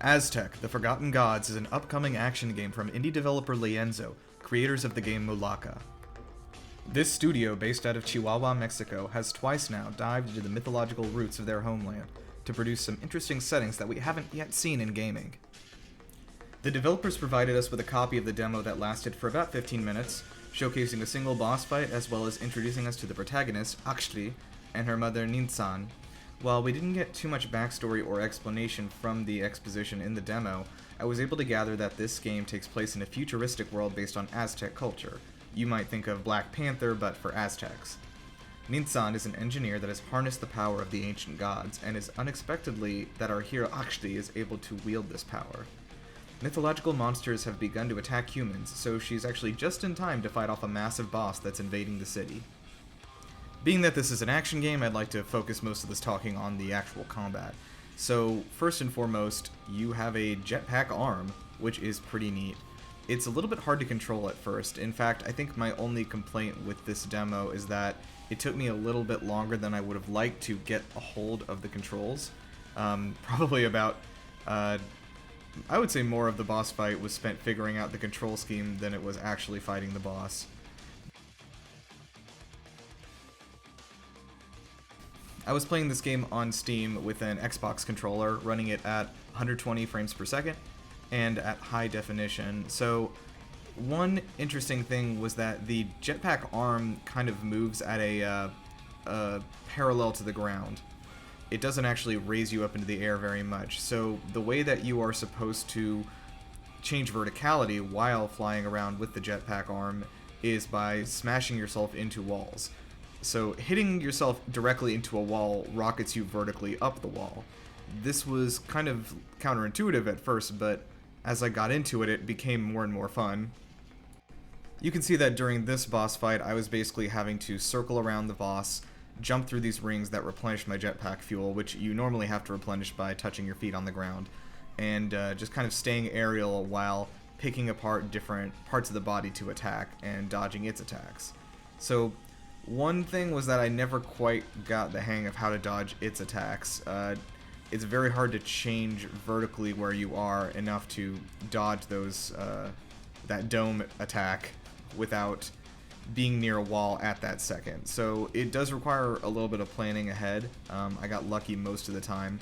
Aztech, The Forgotten Gods is an upcoming action game from indie developer Lienzo, creators of the game Mulaka. This studio, based out of Chihuahua, Mexico, has twice now dived into the mythological roots of their homeland to produce some interesting settings that we haven't yet seen in gaming. The developers provided us with a copy of the demo that lasted for about 15 minutes, showcasing a single boss fight as well as introducing us to the protagonist, Akshli, and her mother, Ninsan. While we didn't get too much backstory or explanation from the exposition in the demo, I was able to gather that this game takes place in a futuristic world based on Aztec culture. You might think of Black Panther, but for Aztecs. Ninsan is an engineer that has harnessed the power of the ancient gods, and is unexpectedly that our hero Akshli is able to wield this power. Mythological monsters have begun to attack humans, so she's actually just in time to fight off a massive boss that's invading the city. Being that this is an action game, I'd like to focus most of this talking on the actual combat. So, first and foremost, you have a jetpack arm, which is pretty neat. It's a little bit hard to control at first. In fact, I think my only complaint with this demo is that it took me a little bit longer than I would have liked to get a hold of the controls. Probably about, I would say more of the boss fight was spent figuring out the control scheme than it was actually fighting the boss. I was playing this game on Steam with an Xbox controller, running it at 120 frames per second and at high definition. So one interesting thing was that the jetpack arm kind of moves at a parallel to the ground. It doesn't actually raise you up into the air very much. So the way that you are supposed to change verticality while flying around with the jetpack arm is by smashing yourself into walls. So hitting yourself directly into a wall rockets you vertically up the wall. This was kind of counterintuitive at first, but as I got into it, it became more and more fun. You can see that during this boss fight, I was basically having to circle around the boss, jump through these rings that replenish my jetpack fuel, which you normally have to replenish by touching your feet on the ground, and just kind of staying aerial while picking apart different parts of the body to attack and dodging its attacks. So one thing was that I never quite got the hang of how to dodge its attacks. It's very hard to change vertically where you are enough to dodge those that dome attack without being near a wall at that second. So it does require a little bit of planning ahead. I got lucky most of the time.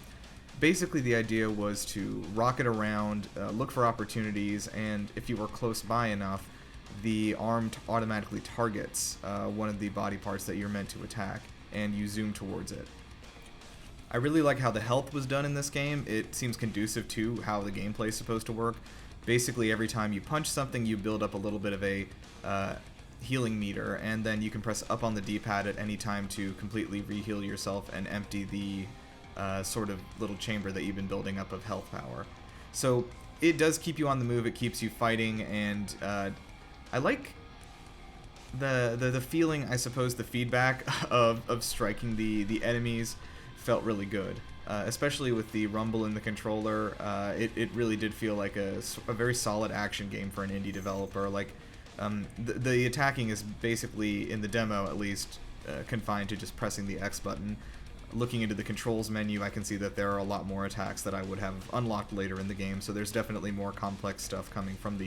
Basically the idea was to rocket around, look for opportunities, and if you were close by enough, the arm automatically targets one of the body parts that you're meant to attack, and you zoom towards it. I really like how the health was done in this game. It seems conducive to how the gameplay is supposed to work. Basically, every time you punch something, you build up a little bit of a healing meter, and then you can press up on the D-pad at any time to completely re-heal yourself and empty the sort of little chamber that you've been building up of health power. So it does keep you on the move, it keeps you fighting, and I like the feeling, I suppose, the feedback of striking the enemies felt really good. Especially with the rumble in the controller, it really did feel like a very solid action game for an indie developer. Like, the attacking is basically, in the demo at least, confined to just pressing the X button. Looking into the controls menu, I can see that there are a lot more attacks that I would have unlocked later in the game, so there's definitely more complex stuff coming from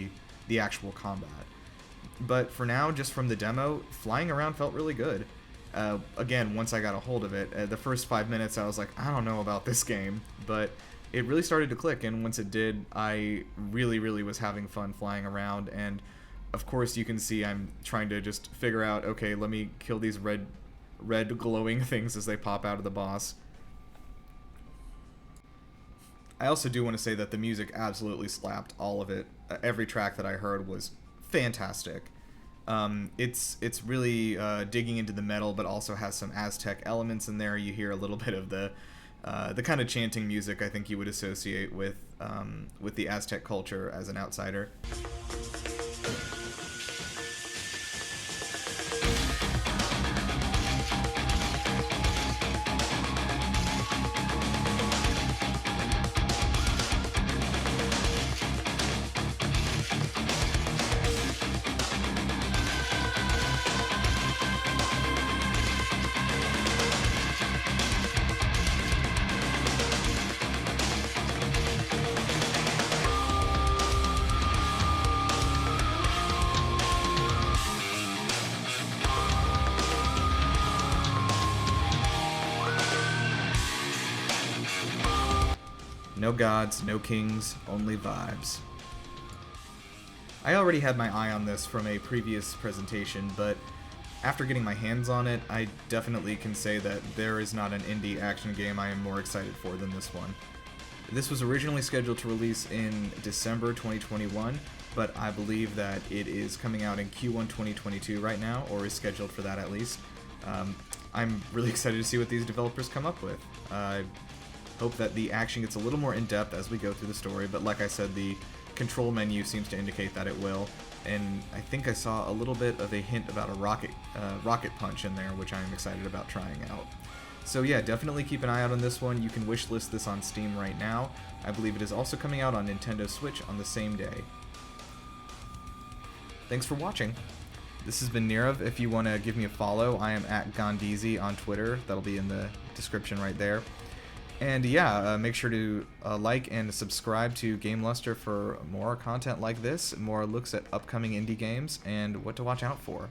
the actual combat. But for now, just from the demo, flying around felt really good. Again, once I got a hold of it, the first 5 minutes I was like, I don't know about this game, but it really started to click, and once it did, I really was having fun flying around. And of course you can see I'm trying to just figure out, okay, let me kill these red glowing things as they pop out of the boss. I also do want to say that the music absolutely slapped, all of it. Every track that I heard was fantastic. It's really digging into the metal, but also has some Aztec elements in there. You hear a little bit of the kind of chanting music I think you would associate with the Aztec culture as an outsider. No gods, no kings, only vibes. I already had my eye on this from a previous presentation, but after getting my hands on it, I definitely can say that there is not an indie action game I am more excited for than this one. This was originally scheduled to release in December 2021, but I believe that it is coming out in Q1 2022 right now, or is scheduled for that at least. I'm really excited to see what these developers come up with. I hope that the action gets a little more in-depth as we go through the story, but like I said, the control menu seems to indicate that it will, and I think I saw a little bit of a hint about a rocket punch in there, which I'm excited about trying out. So yeah, definitely keep an eye out on this one. You can wishlist this on Steam right now. I believe it is also coming out on Nintendo Switch on the same day. Thanks for watching. This has been Nirav. If you want to give me a follow, I am at Gondeezy on Twitter. That'll be in the description right there. And yeah, make sure to like and subscribe to GameLuster for more content like this, more looks at upcoming indie games, and what to watch out for.